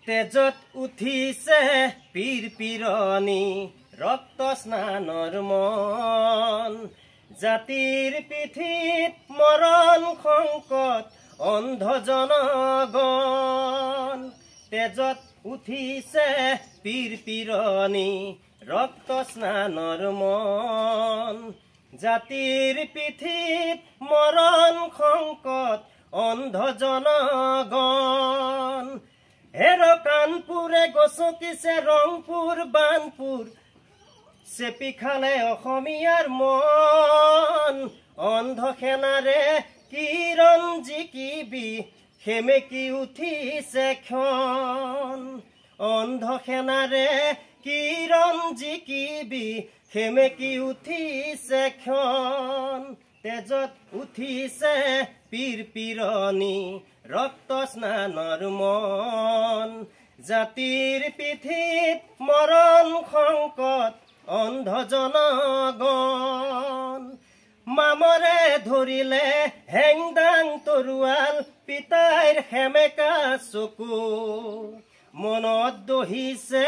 তেজত উঠিছে পীর পীরনি রক্ত স্নানর মন জাতির পিঠিত মরণ সংকট অন্ধ জনগণ তেজত উঠিছে পীর পীরনি রক্ত স্নানর মন জাতির পিঠিত মরণ সংকট অন্ধ জনগণ হের কানপুরে গছকিছে রংপুর বানপুর চেপি খালে অসমীয়াৰ মন অন্ধ সেনাৰে কিৰণ জিকিবি সেমেকি উঠিছে ক্ষণ অন্ধ সেনাৰে কিৰণ জিকিবি সেমেকি উঠিছে ক্ষণ তেজত উঠিছে পীর পীরনি রক্ত স্নানর মন জাতির পিঠিত মরণ সংকট অন্ধ জনগণ মামরে ধরিলে হেংদাং তরুয়াল পিতাইৰ সেমেকা চকু মনত দহিছে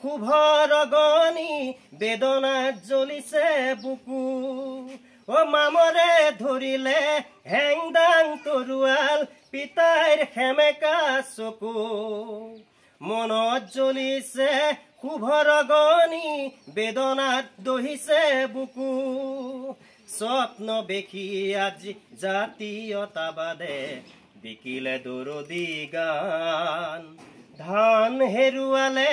শুভৰ গনি বেদনাত জ্বলিছে বুকু ও মামৰে ধৰিলে হেংদাং তৰুয়াল পিতাইৰ সেমেকা চকু মনত জ্বলিছে শুভৰ গনি বেদনাত দহিছে বুকু স্বপ্ন দেখি আজি জাতীয়তাবাদে বিকিলে দৰদী গান ধান হেৰুৱালে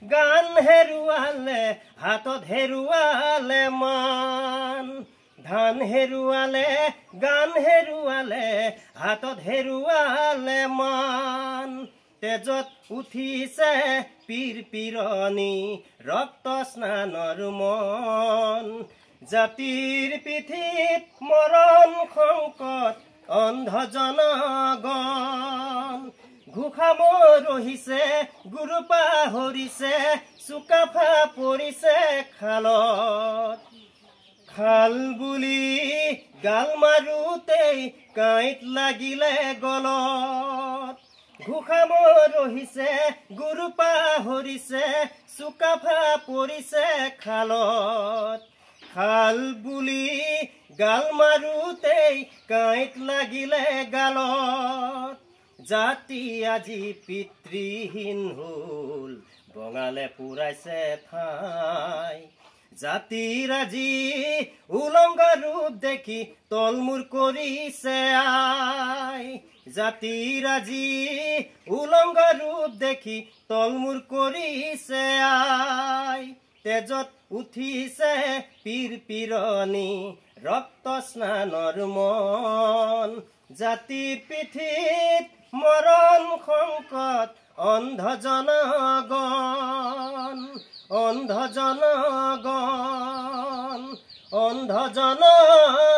গান হেৰুৱালে হাতত হেৰুৱালে মান ধান হেৰুৱালে গান হেৰুৱালে হাতত হেৰুৱালে মান তেজত উঠিছে পীৰ পীৰনি ৰক্ত স্নানৰ মন জাতিৰ পিঠিত মৰণ সংকট অন্ধ জনগণ ঘোষাব ৰহিছে গুৰু পাহৰিছে চুকাফা পৰিছে খালত খাল বুলি গাল মাৰোতেই কাঁইট লাগিলে গলত ঘোষাব ৰহিছে গুৰু পাহৰিছে চুকাফা পৰিছে খালত খাল বুলি গাল মাৰোতেই কাঁইট লাগিলে গালত জাতি আজি পিতৃহীন হল বঙালে পুৰাইছে ঠাই জাতিৰ আজি উলংগ ৰূপ দেখি তলমূৰ কৰিছে আই জাতিৰ আজি উলংগ ৰূপ দেখি তলমূৰ কৰিছে আই তেজত উঠিছে পীৰ পীৰনি ৰক্ত স্নানৰ মন জাতিৰ পিঠিত মৰণ সংকট অন্ধ জনগণ অন্ধ জনগণ অন্ধ জনগণ